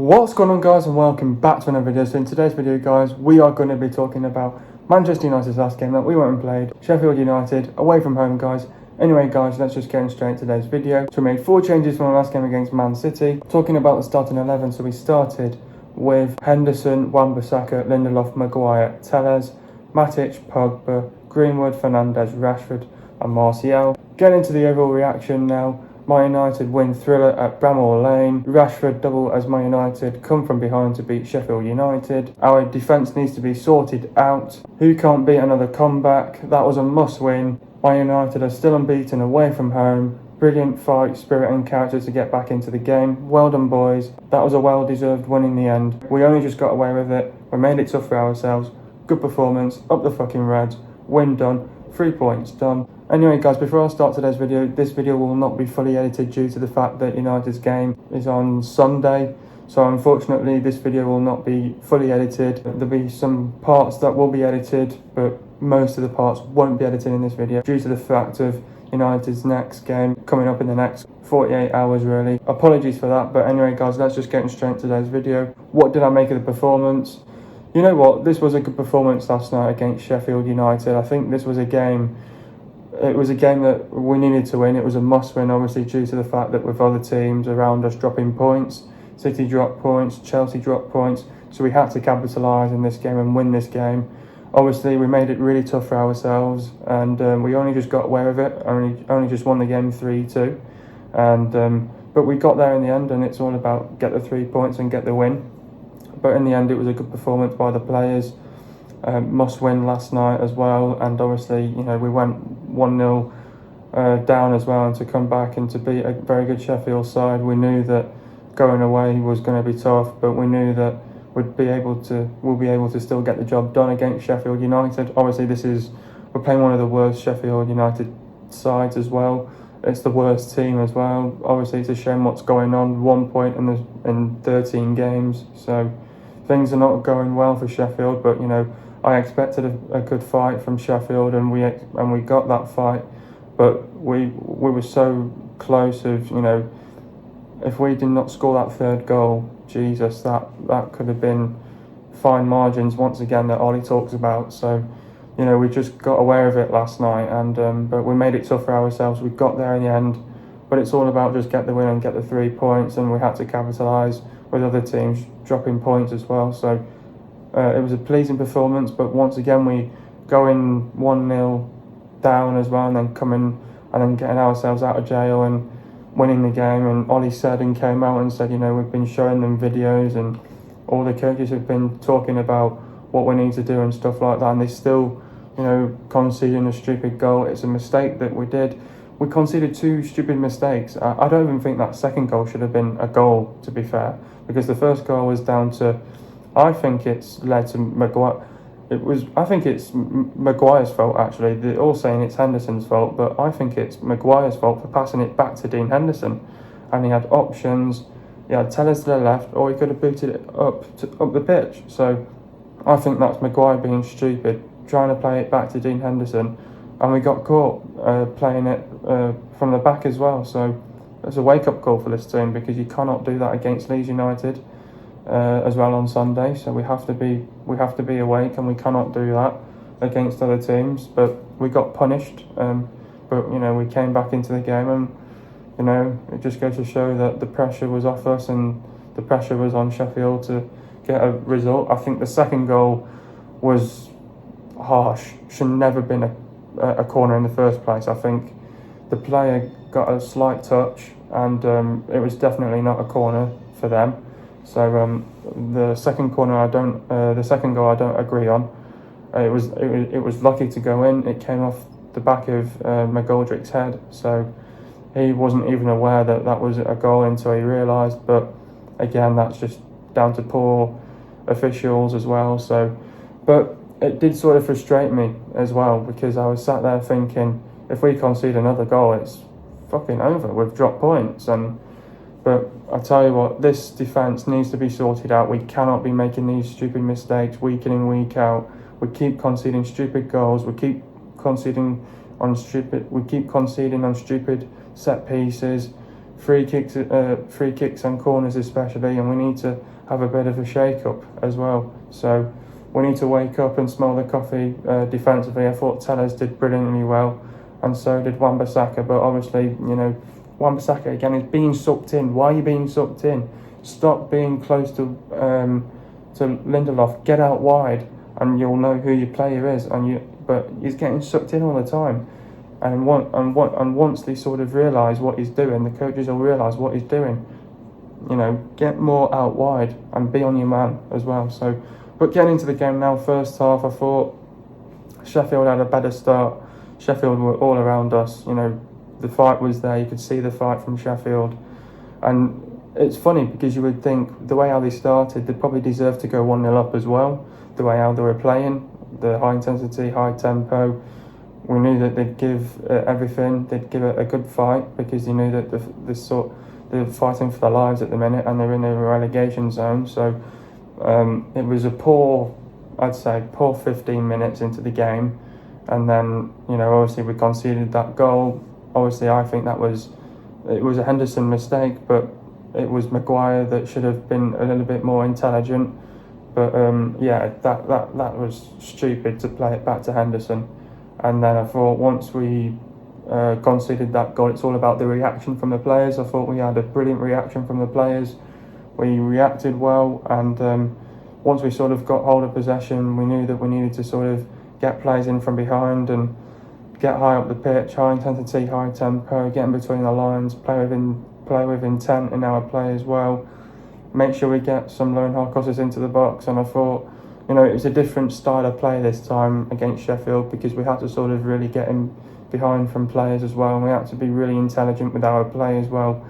What's going on, guys, and welcome back to another video. So in today's video, guys, we are going to be talking about Manchester United's last game that we went and played, Sheffield United, away from home, guys. Anyway, guys, let's just get straight into today's video. So we made 4 changes from the last game against Man City. Talking about the starting 11, so we started with Henderson, Wan-Bissaka, Lindelof, Maguire, Telles, Matic, Pogba, Greenwood, Fernandes, Rashford and Martial. Getting into the overall reaction now. Man United win thriller at Bramall Lane. Rashford double as Man United come from behind to beat Sheffield United. Our defence needs to be sorted out. Who can't beat another comeback? That was a must win. Man United are still unbeaten away from home. Brilliant fight, spirit and character to get back into the game. Well done, boys. That was a well-deserved win in the end. We only just got away with it. We made it tough for ourselves. Good performance. Up the fucking Reds. Win done. 3 points done. Anyway, guys, before I start today's video, this video will not be fully edited due to the fact that United's game is on Sunday. So unfortunately, this video will not be fully edited. There'll be some parts that will be edited, but most of the parts won't be edited in this video due to the fact of United's next game coming up in the next 48 hours, really. Apologies for that, but anyway, guys, let's just get straight into today's video. What did I make of the performance? You know what? This was a good performance last night against Sheffield United. I think this was a game... It was a game that we needed to win. It was a must-win, obviously, due to the fact that with other teams around us dropping points, City dropped points, Chelsea dropped points, so we had to capitalise in this game and win this game. Obviously, we made it really tough for ourselves, and we only just got away with it. Only just won the game 3-2, and but we got there in the end, and it's all about get the 3 points and get the win. But in the end, it was a good performance by the players. Must win last night as well, and obviously, you know, we went 1-0 down as well, and to come back and to beat a very good Sheffield side, we knew that going away was going to be tough, but we knew that we'll be able to still get the job done against Sheffield United. Obviously, we're playing one of the worst Sheffield United sides as well. It's the worst team as well. Obviously, it's a shame what's going on. 1 point in 13 games, so things are not going well for Sheffield. But you know, I expected a good fight from Sheffield, and we got that fight, but we were so close of, you know, if we did not score that third goal, Jesus, that could have been fine margins once again that Ollie talks about. So, you know, we just got away with it last night, and but we made it tough for ourselves. We got there in the end, but it's all about just get the win and get the 3 points, and we had to capitalise with other teams dropping points as well. So it was a pleasing performance, but once again we go in 1-0 down as well, and then coming and then getting ourselves out of jail and winning the game. And Ollie said and came out and said, you know, we've been showing them videos and all the coaches have been talking about what we need to do and stuff like that, and they still, you know, conceding a stupid goal. It's a mistake that we did. We conceded 2 stupid mistakes. I don't even think that second goal should have been a goal, to be fair, because the first goal was down to, I think it's led to Maguire. I think it's Maguire's fault, actually. They're all saying it's Henderson's fault, but I think it's Maguire's fault for passing it back to Dean Henderson. And he had options. He had Telles to the left, or he could have booted it up the pitch. So I think that's Maguire being stupid, trying to play it back to Dean Henderson. And we got caught playing it from the back as well. So it's a wake-up call for this team, because you cannot do that against Leeds United as well on Sunday. So we have to be awake, and we cannot do that against other teams. But we got punished. But you know, we came back into the game, and you know, it just goes to show that the pressure was off us, and the pressure was on Sheffield to get a result. I think the second goal was harsh. Should never been a corner in the first place. I think the player got a slight touch, and it was definitely not a corner for them. So the second goal I don't agree on. It was lucky to go in. It came off the back of McGoldrick's head, so he wasn't even aware that was a goal until he realised. But again, that's just down to poor officials as well. So, but it did sort of frustrate me as well, because I was sat there thinking, if we concede another goal, it's fucking over. We've dropped points. But I tell you what, this defence needs to be sorted out. We cannot be making these stupid mistakes week in and week out. We keep conceding stupid goals. We keep conceding on stupid set pieces. free kicks and corners especially, and we need to have a bit of a shake-up as well. So we need to wake up and smell the coffee defensively. I thought Tellers did brilliantly well, and so did Wan-Bissaka, but obviously, you know, Wan-Bissaka again is being sucked in. Why are you being sucked in? Stop being close to Lindelof. Get out wide, and you'll know who your player is. But he's getting sucked in all the time. And once they sort of realise what he's doing, the coaches will realise what he's doing. You know, get more out wide and be on your man as well. So, but getting into the game now, first half, I thought Sheffield had a better start. Sheffield were all around us. You know, the fight was there. You could see the fight from Sheffield. And it's funny because you would think the way how they started, they probably deserved to go 1-0 up as well. The way how they were playing, the high intensity, high tempo. We knew that they'd give everything. They'd give it a good fight because they knew that they're fighting for their lives at the minute and they're in a relegation zone. So it was a poor 15 minutes into the game. And then, you know, obviously we conceded that goal. Obviously, I think it was a Henderson mistake, but it was Maguire that should have been a little bit more intelligent. But yeah, that was stupid to play it back to Henderson. And then I thought once we conceded that goal, it's all about the reaction from the players. I thought we had a brilliant reaction from the players. We reacted well, and once we sort of got hold of possession, we knew that we needed to sort of get players in from behind and get high up the pitch, high intensity, high tempo, get in between the lines, play with intent in our play as well. Make sure we get some low and hard crosses into the box. And I thought, you know, it was a different style of play this time against Sheffield because we had to sort of really get in behind from players as well, and we had to be really intelligent with our play as well.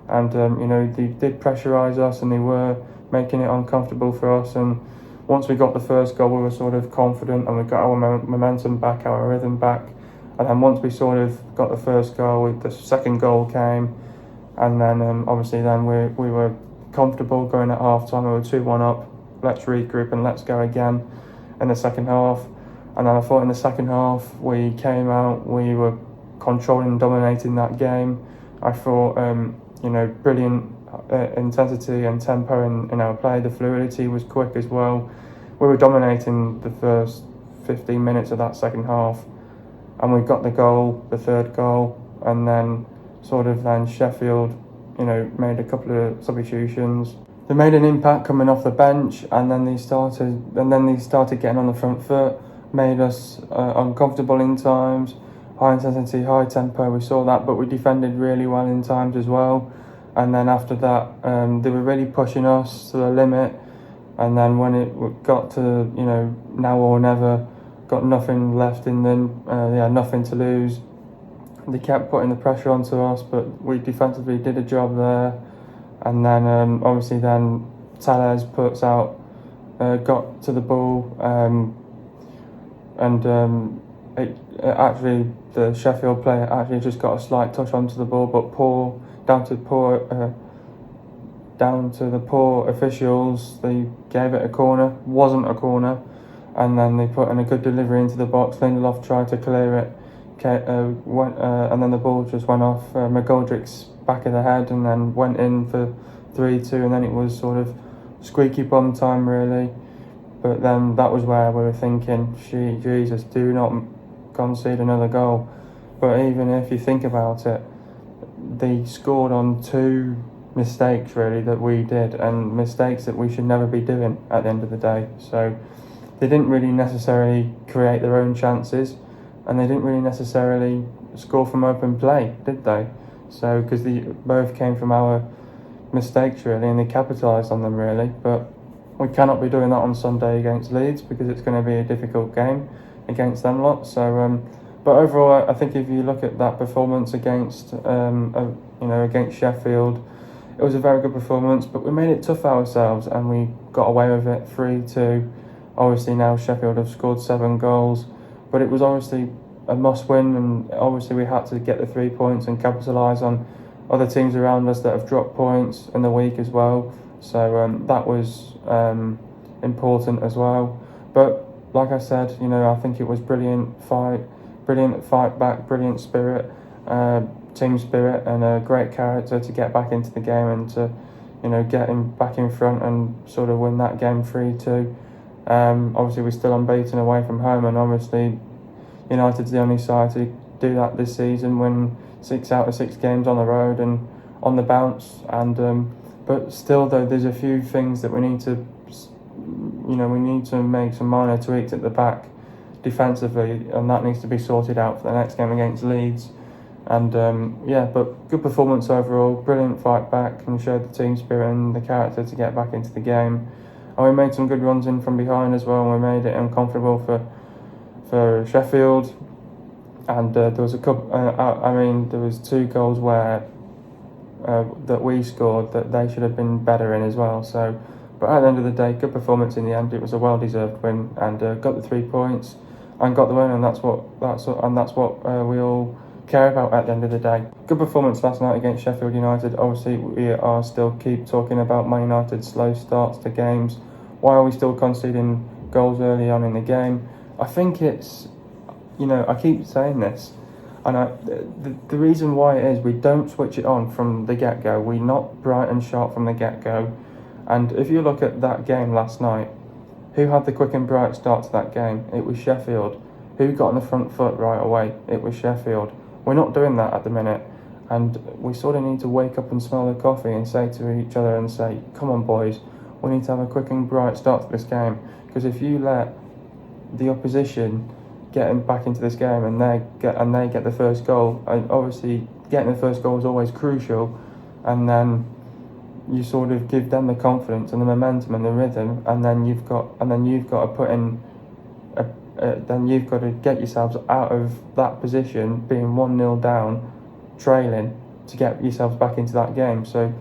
And you know, they did pressurise us and they were making it uncomfortable for us. And once we got the first goal, we were sort of confident and we got our momentum back, our rhythm back. And then once we sort of got the first goal, the second goal came, and then obviously then we were comfortable going at half time. We were 2-1 up. Let's regroup and let's go again in the second half. And then I thought in the second half we came out, we were controlling and dominating that game. I thought you know, brilliant intensity and tempo in our play. The fluidity was quick as well. We were dominating the first 15 minutes of that second half, and we got the goal, the third goal, and then Sheffield, you know, made a couple of substitutions. They made an impact coming off the bench, and then they started getting on the front foot, made us uncomfortable in times. High intensity, high tempo, we saw that, but we defended really well in times as well. And then after that, they were really pushing us to the limit. And then when it got to, you know, now or never, got nothing left in them, they had nothing to lose. They kept putting the pressure onto us, but we defensively did a job there. And then obviously then Tellez got to the ball, actually the Sheffield player actually just got a slight touch onto the ball, but down to the poor officials, they gave it a corner. Wasn't a corner, and then they put in a good delivery into the box. Lindelof tried to clear it, and then the ball just went off McGoldrick's back of the head, and then went in for 3-2, and then it was sort of squeaky bum time really. But then that was where we were thinking, Jesus, do not concede another goal. But even if you think about it, they scored on two mistakes really that we did, and mistakes that we should never be doing at the end of the day. So they didn't really necessarily create their own chances, and they didn't really necessarily score from open play, did they? So because they both came from our mistakes really, and they capitalised on them really. But we cannot be doing that on Sunday against Leeds because it's going to be a difficult game against them lot. So but overall, I think if you look at that performance against against Sheffield, it was a very good performance, but we made it tough for ourselves and we got away with it 3-2. Obviously now Sheffield have scored 7 goals, but it was obviously a must win, and obviously we had to get the 3 points and capitalise on other teams around us that have dropped points in the week as well. So that was important as well. But like I said, you know, I think it was brilliant fight back, brilliant spirit. team spirit and a great character to get back into the game and to, get him back in front and sort of win that game 3-2. Obviously, we're still unbeaten away from home, and obviously United's the only side to do that this season, win 6 out of 6 games on the road and on the bounce. And but still, though, there's a few things that we need to, we need to make some minor tweaks at the back defensively, and that needs to be sorted out for the next game against Leeds. And but good performance overall, brilliant fight back, and showed the team spirit and the character to get back into the game. And we made some good runs in from behind as well, and we made it uncomfortable for Sheffield. And there was a couple. There was 2 goals where that we scored that they should have been better in as well. So, but at the end of the day, good performance in the end. It was a well-deserved win, and got the 3 points and got the win, and that's what we all care about at the end of the day. Good performance last night against Sheffield United. Obviously, we are still keep talking about Man United's slow starts to games. Why are we still conceding goals early on in the game? I think it's, I keep saying this, and the reason why it is we don't switch it on from the get-go. We're not bright and sharp from the get-go. And if you look at that game last night, who had the quick and bright start to that game? It was Sheffield. Who got on the front foot right away? It was Sheffield. We're not doing that at the minute, and we sort of need to wake up and smell the coffee and say to each other and say, come on boys, we need to have a quick and bright start to this game, because if you let the opposition get back into this game and they get the first goal, and obviously getting the first goal is always crucial, and then you sort of give them the confidence and the momentum and the rhythm, and then you've got to put in then you've got to get yourselves out of that position, being 1-0 down, trailing, to get yourselves back into that game. So,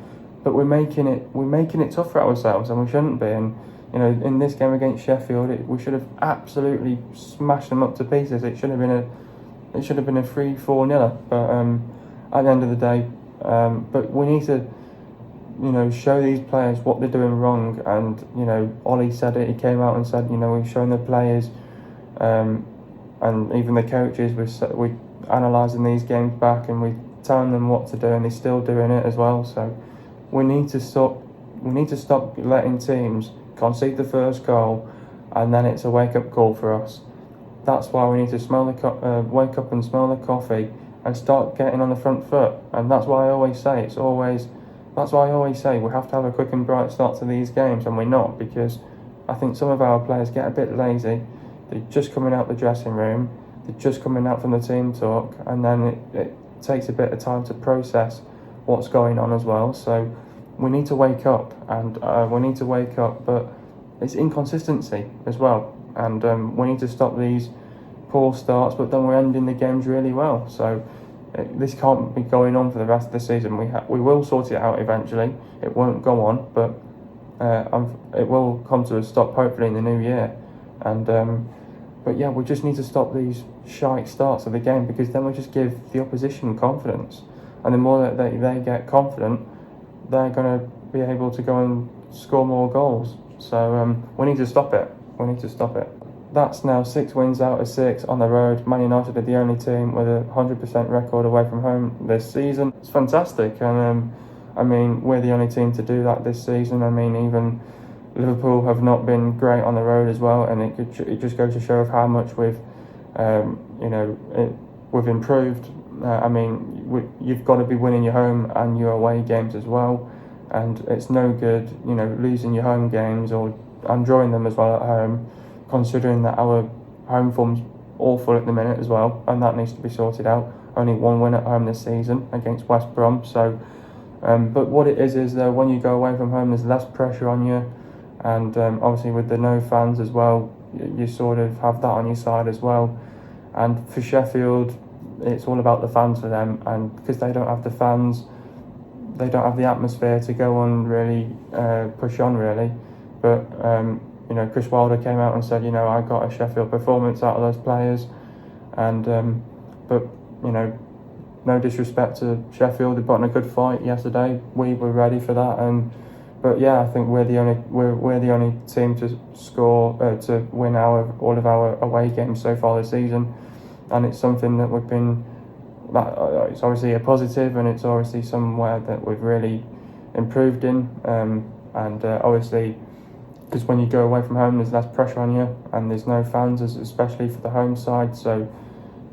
but we're making it tough for ourselves, and we shouldn't be. And in this game against Sheffield, we should have absolutely smashed them up to pieces. It should have been a 3-4-0. But at the end of the day, but we need to, show these players what they're doing wrong. And Ollie said it. He came out and said, we've shown the players. And even the coaches, we're analysing these games back, and we're telling them what to do, and they're still doing it as well. So we need to stop letting teams concede the first goal, and then it's a wake-up call for us. That's why we need to wake up and smell the coffee and start getting on the front foot. And that's why I always say we have to have a quick and bright start to these games, and we're not, because I think some of our players get a bit lazy. They're just coming out the dressing room, they're just coming out from the team talk, and then it takes a bit of time to process what's going on as well. So we need to wake up, but it's inconsistency as well. And we need to stop these poor starts, but then we're ending the games really well. So this can't be going on for the rest of the season. We will sort it out eventually. It won't go on, but it will come to a stop hopefully in the new year. And but yeah, we just need to stop these shite starts of the game, because then we just give the opposition confidence, and the more that they get confident, they're going to be able to go and score more goals. So we need to stop it. That's now 6 wins out of 6 on the road. Man United are the only team with a 100% record away from home this season. It's fantastic, and we're the only team to do that this season. Even Liverpool have not been great on the road as well, and it just goes to show of how much we've improved. You've got to be winning your home and your away games as well, and it's no good losing your home games and drawing them as well at home, considering that our home form's awful at the minute as well, and that needs to be sorted out. Only 1 win at home this season against West Brom. So, but what it is though, when you go away from home, there's less pressure on you. And obviously with the no fans as well, you sort of have that on your side as well. And for Sheffield, it's all about the fans for them, and because they don't have the fans, they don't have the atmosphere to go on really, push on really. But Chris Wilder came out and said, I got a Sheffield performance out of those players. And but no disrespect to Sheffield, they put on a good fight yesterday. We were ready for that. But yeah, I think we're the only team to score to win all of our away games so far this season, and it's something that we've been it's obviously a positive, and it's obviously somewhere that we've really improved in. Obviously, because when you go away from home, there's less pressure on you, and there's no fans, especially for the home side. So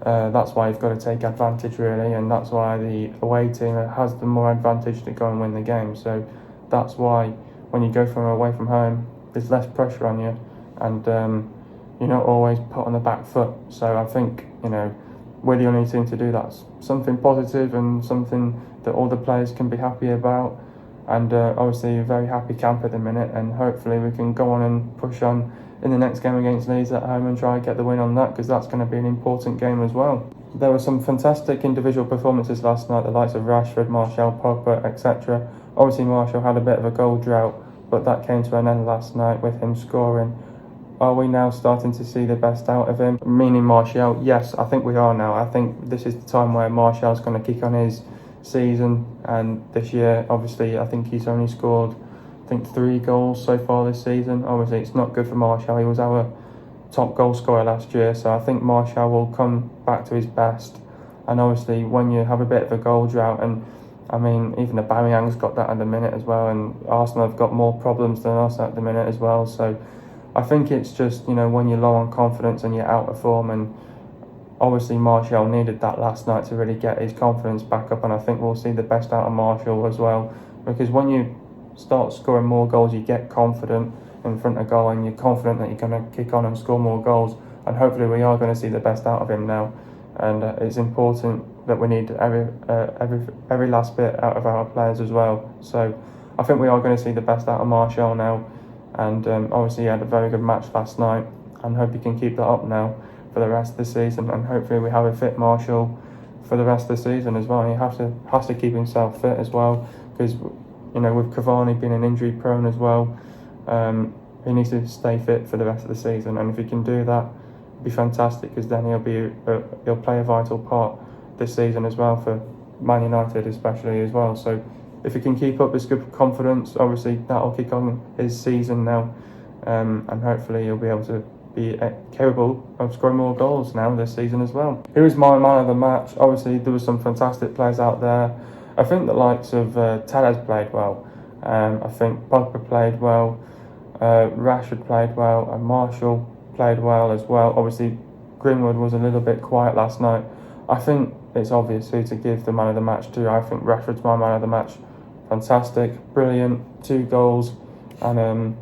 that's why you've got to take advantage, really, and that's why the away team has the more advantage to go and win the game. So that's why when you go from away from home, there's less pressure on you, and you're not always put on the back foot. So I think, we're the only team to do that. Something positive and something that all the players can be happy about. And obviously a very happy camp at the minute, and hopefully we can go on and push on in the next game against Leeds at home and try and get the win on that, because that's going to be an important game as well. There were some fantastic individual performances last night, the likes of Rashford, Martial, Pogba, etc. Obviously Martial had a bit of a goal drought, but that came to an end last night with him scoring. Are we now starting to see the best out of him? Meaning Martial? Yes, I think we are now. I think this is the time where Martial's going to kick on his season, and this year obviously I think he's only scored 3 goals so far this season. Obviously it's not good for Martial. He was our top goal scorer last year, so I think Martial will come back to his best. And obviously when you have a bit of a goal drought, and I mean even Aubameyang's got that at the minute as well, and Arsenal have got more problems than us at the minute as well. So I think it's just, when you're low on confidence and you're out of form, and obviously Martial needed that last night to really get his confidence back up, and I think we'll see the best out of Martial as well, because when you start scoring more goals, you get confident in front of goal, and you're confident that you're going to kick on and score more goals, and hopefully we are going to see the best out of him now. And it's important that we need every last bit out of our players as well. So I think we are going to see the best out of Martial now, and obviously he had a very good match last night, and hope he can keep that up now for the rest of the season, and hopefully we have a fit Martial for the rest of the season as well. And he has to keep himself fit as well, because with Cavani being an injury prone as well, he needs to stay fit for the rest of the season, and if he can do that, it'd be fantastic, because then he'll play a vital part this season as well for Man United especially as well. So if he can keep up this good confidence, obviously that'll kick on his season now, and hopefully he'll be able to be capable of scoring more goals now this season as well. Who is my man of the match? Obviously there were some fantastic players out there. I think the likes of Tellez played well. I think Pogba played well. Rashford played well, and Martial played well as well. Obviously Greenwood was a little bit quiet last night. I think it's obvious who to give the man of the match to. I think Rashford's my man of the match. Fantastic, brilliant, 2 goals, and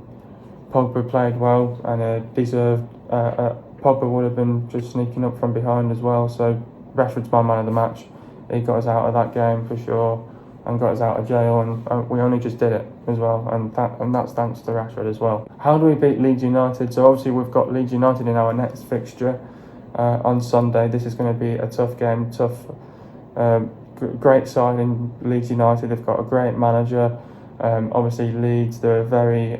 Pogba played well and deserved. Pogba would have been just sneaking up from behind as well. So Rashford's my man of the match. He got us out of that game for sure, and got us out of jail, and we only just did it as well, and that's thanks to Rashford as well. How do we beat Leeds United? So obviously we've got Leeds United in our next fixture on Sunday. This is going to be a tough game, great side in Leeds United. They've got a great manager. Obviously Leeds, they're a very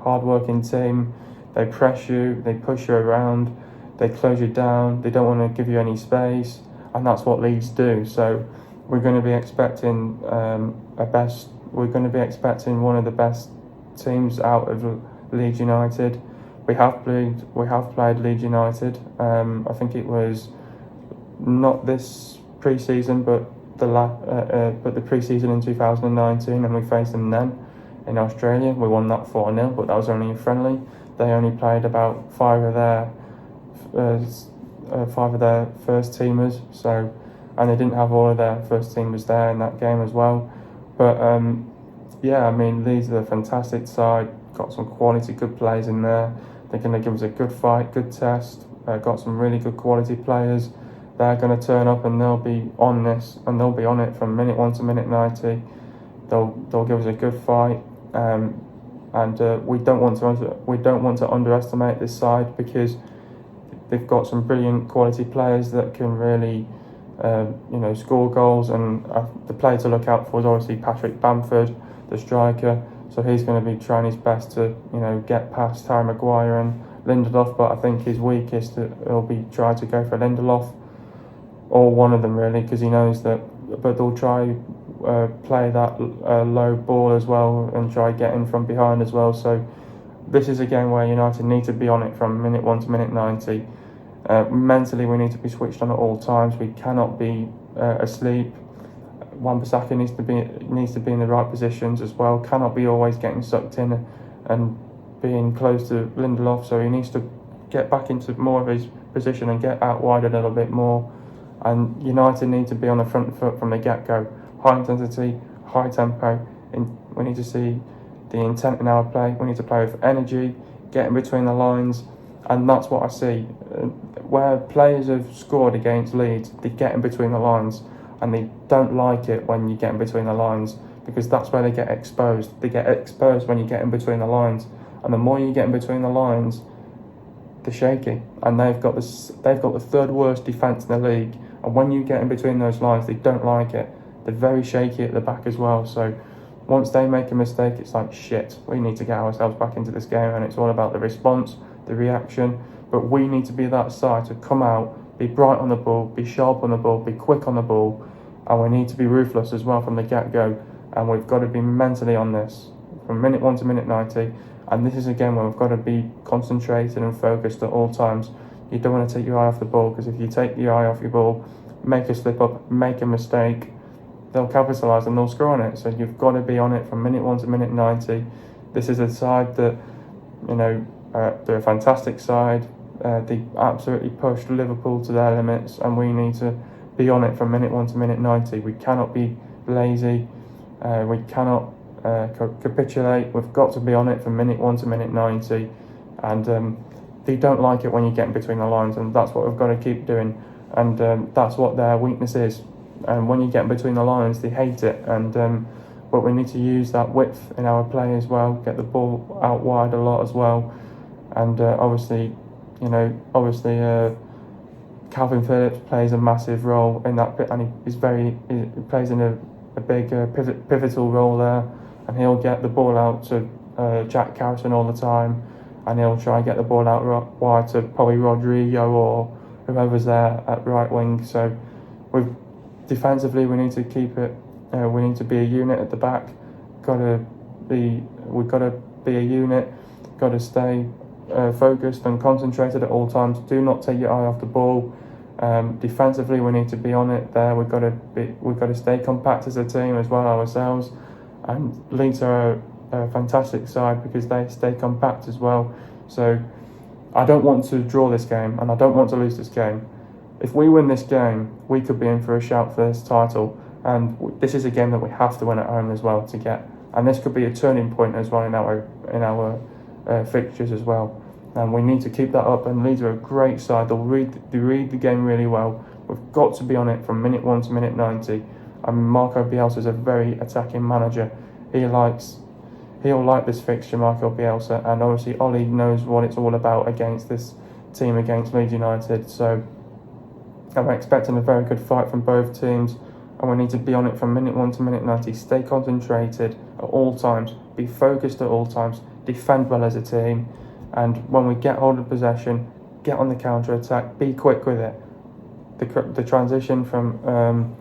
hard-working team. They press you, they push you around, they close you down, they don't want to give you any space, and that's what Leeds do. So we're going to be expecting one of the best teams out of Leeds United. We have played Leeds United. I think it was not this pre-season, but the pre-season in 2019, and we faced them then in Australia. We won that 4-0, but that was only a friendly. They only played about 5 of their first teamers, so, and they didn't have all of their first teamers there in that game as well. But yeah, I mean, Leeds are a fantastic side. Got some quality, good players in there. They're going to give us a good fight, good test. Got some really good quality players. They're going to turn up, and they'll be on this, and they'll be on it from minute 1 to minute 90. They'll give us a good fight, and we don't want to underestimate this side, because they've got some brilliant quality players that can really score goals. And the player to look out for is obviously Patrick Bamford, the striker. So he's going to be trying his best to get past Harry Maguire and Lindelof, but I think his weakest, he'll be trying to go for Lindelof, or one of them really, because he knows that. But they'll try play that low ball as well, and try getting from behind as well. So this is a game where United need to be on it from minute 1 to minute 90. Mentally, we need to be switched on at all times. We cannot be asleep. Wan-Bissaka needs to be in the right positions as well. Cannot be always getting sucked in and being close to Lindelof. So he needs to get back into more of his position and get out wide a little bit more. And United need to be on the front foot from the get-go. High intensity, high tempo. We need to see the intent in our play. We need to play with energy, get in between the lines, and that's what I see. Where players have scored against Leeds, they get in between the lines, and they don't like it when you get in between the lines, because that's where they get exposed. They get exposed when you get in between the lines, and the more you get in between the lines, they're shaky. And they've got the third worst defence in the league, and when you get in between those lines, they don't like it. They're very shaky at the back as well. So once they make a mistake, it's like, shit, we need to get ourselves back into this game, and it's all about the response, the reaction. But we need to be that side to come out, be bright on the ball, be sharp on the ball, be quick on the ball, and we need to be ruthless as well from the get-go. And we've got to be mentally on this from minute 1 to minute 90. And this is again where we've got to be concentrated and focused at all times. You don't want to take your eye off the ball, because if you take your eye off your ball, make a slip up, make a mistake, they'll capitalise and they'll score on it. So you've got to be on it from minute 1 to minute 90. This is a side that, they're a fantastic side. They absolutely pushed Liverpool to their limits, and we need to be on it from minute 1 to minute 90. We cannot be lazy. We cannot capitulate. We've got to be on it from minute 1 to minute 90. And they don't like it when you get in between the lines, and that's what we've got to keep doing. And that's what their weakness is. And when you get in between the lines, they hate it. And but we need to use that width in our play as well. Get the ball out wide a lot as well. And obviously, Calvin Phillips plays a massive role in that, and he plays in a big pivotal role there. And he'll get the ball out to Jack Carrison all the time, and he'll try and get the ball out wide to probably Rodrigo or whoever's there at right wing. So defensively, we need to keep it. We need to be a unit at the back. We've got to be a unit. Got to stay focused and concentrated at all times. Do not take your eye off the ball. Defensively, we need to be on it there. We've got to stay compact as a team as well ourselves. And Leeds are a fantastic side because they stay compact as well. So I don't want to draw this game, and I don't want to lose this game. If we win this game, we could be in for a shout for this title. And this is a game that we have to win at home as well to get. And this could be a turning point as well in our fixtures as well. And we need to keep that up. And Leeds are a great side. They read the game really well. We've got to be on it from minute 1 to minute 90. And Marco Bielsa is a very attacking manager. He'll like this fixture, Marco Bielsa. And obviously, Ollie knows what it's all about against this team, against Leeds United. So I'm expecting a very good fight from both teams. And we need to be on it from minute 1 to minute 90. Stay concentrated at all times. Be focused at all times. Defend well as a team. And when we get hold of possession, get on the counter-attack. Be quick with it. The transition from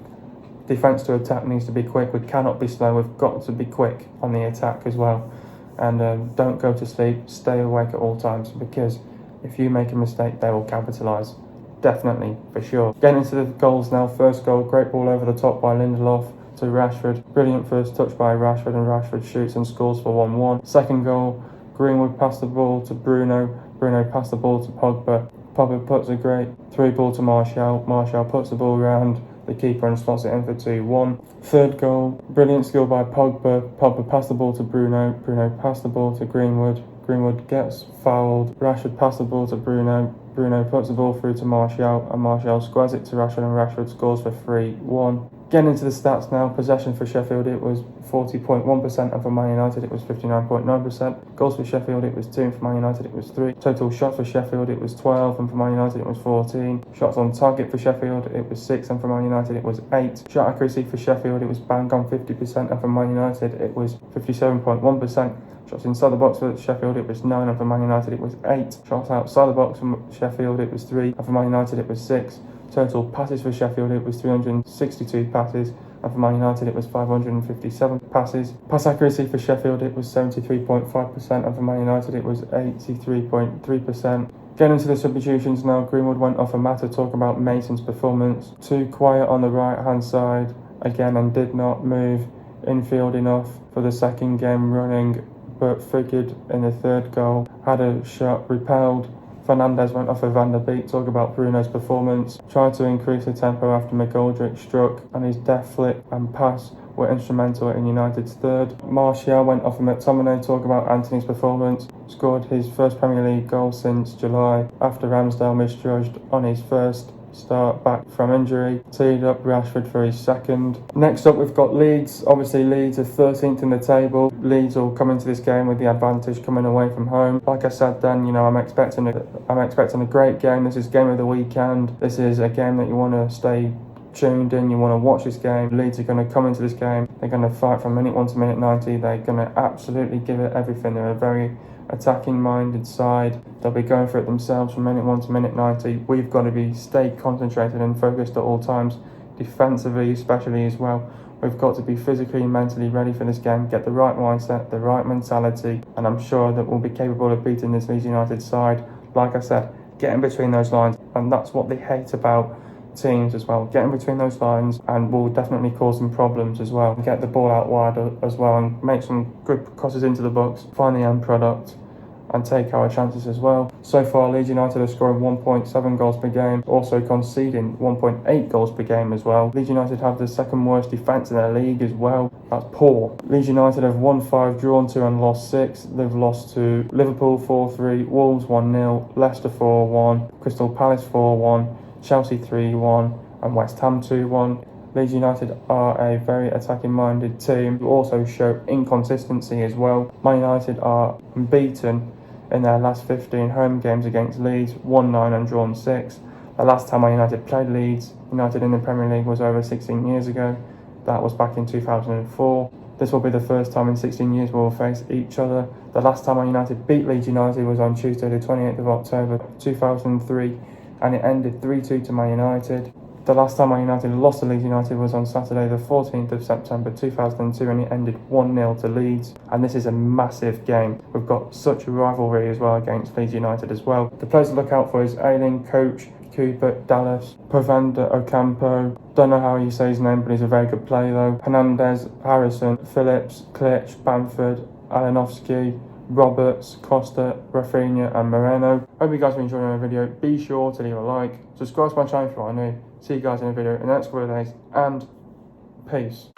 defence to attack needs to be quick. We cannot be slow. We've got to be quick on the attack as well. And don't go to sleep. Stay awake at all times, because if you make a mistake, they will capitalise. Definitely, for sure. Getting into the goals now. First goal, great ball over the top by Lindelof to Rashford. Brilliant first touch by Rashford, and Rashford shoots and scores for 1-1. Second goal, Greenwood passed the ball to Bruno. Bruno passed the ball to Pogba. Pogba puts a great through ball to Martial. Martial puts the ball around the keeper and slots it in for 2-1. Third goal, brilliant skill by Pogba. Pogba passed the ball to Bruno. Bruno passed the ball to Greenwood. Greenwood gets fouled. Rashford passed the ball to Bruno. Bruno puts the ball through to Martial, and Martial squares it to Rashford, and Rashford scores for 3-1. Getting into the stats now, possession for Sheffield, it was 40.1%, and for Man United it was 59.9%. Goals for Sheffield, it was 2, and for Man United it was 3. Total shots for Sheffield, it was 12, and for Man United it was 14. Shots on target for Sheffield, it was 6, and for Man United it was 8. Shot accuracy for Sheffield, it was bang on 50%, and for Man United it was 57.1%. Shots inside the box for Sheffield, it was 9, and for Man United it was 8. Shots outside the box for Sheffield, it was 3, and for Man United it was 6. Total passes for Sheffield, it was 362 passes, and for Man United it was 557 passes. Pass accuracy for Sheffield, it was 73.5%, and for Man United it was 83.3%. Getting into the substitutions now, Greenwood went off a mat to talk about Mason's performance. Too quiet on the right hand side again and did not move infield enough for the second game running, but figured in the third goal. Had a shot repelled. Fernandez went off a Van der Beek, talk about Bruno's performance. Tried to increase the tempo after McGoldrick struck, and his deft flick and pass were instrumental in United's third. Martial went off a McTominay, talk about Anthony's performance. Scored his first Premier League goal since July after Ramsdale misjudged on his first start back from injury. Teed up Rashford for his second. Next up we've got Leeds. Obviously Leeds are 13th in the table. Leeds will come into this game with the advantage coming away from home. Like I said then, I'm expecting a great game. This is game of the weekend. This is a game that you want to stay tuned in, you want to watch this game. Leeds are going to come into this game, they're going to fight from minute 1 to minute 90, they're going to absolutely give it everything. They're a very attacking minded side. They'll be going for it themselves from minute 1 to minute 90. We've got to stay concentrated and focused at all times, defensively especially as well. We've got to be physically and mentally ready for this game, get the right mindset, the right mentality, and I'm sure that we'll be capable of beating this Leeds United side. Like I said, getting between those lines, and that's what they hate about teams as well, getting between those lines, and will definitely cause them problems as well. Get the ball out wide as well and make some good crosses into the box, find the end product and take our chances as well. So far Leeds United are scoring 1.7 goals per game, also conceding 1.8 goals per game as well. Leeds United have the second worst defence in their league as well. That's poor. Leeds United have won 5, drawn 2 and lost 6. They've lost to Liverpool 4-3, Wolves 1-0, Leicester 4-1, Crystal Palace 4-1, Chelsea 3-1 and West Ham 2-1. Leeds United are a very attacking minded team who also show inconsistency as well. Man United are unbeaten in their last 15 home games against Leeds, won 9 and drawn 6. The last time Man United played Leeds United in the Premier League was over 16 years ago. That was back in 2004. This will be the first time in 16 years we will face each other. The last time Man United beat Leeds United was on Tuesday the 28th of October 2003 and it ended 3-2 to Man United. The last time Man United lost to Leeds United was on Saturday the 14th of September 2002 and it ended 1-0 to Leeds. And this is a massive game. We've got such a rivalry as well against Leeds United as well. The players to look out for is Ayling, Coach, Cooper, Dallas, Provenda, Ocampo. Don't know how you say his name, but he's a very good player though. Hernandez, Harrison, Phillips, Klitsch, Bamford, Alenovsky, Roberts, Costa, Rafinha and Moreno. Hope you guys are enjoying my video. Be sure to leave a like, subscribe to my channel if you are new. See you guys in a video in the next couple of days, and peace.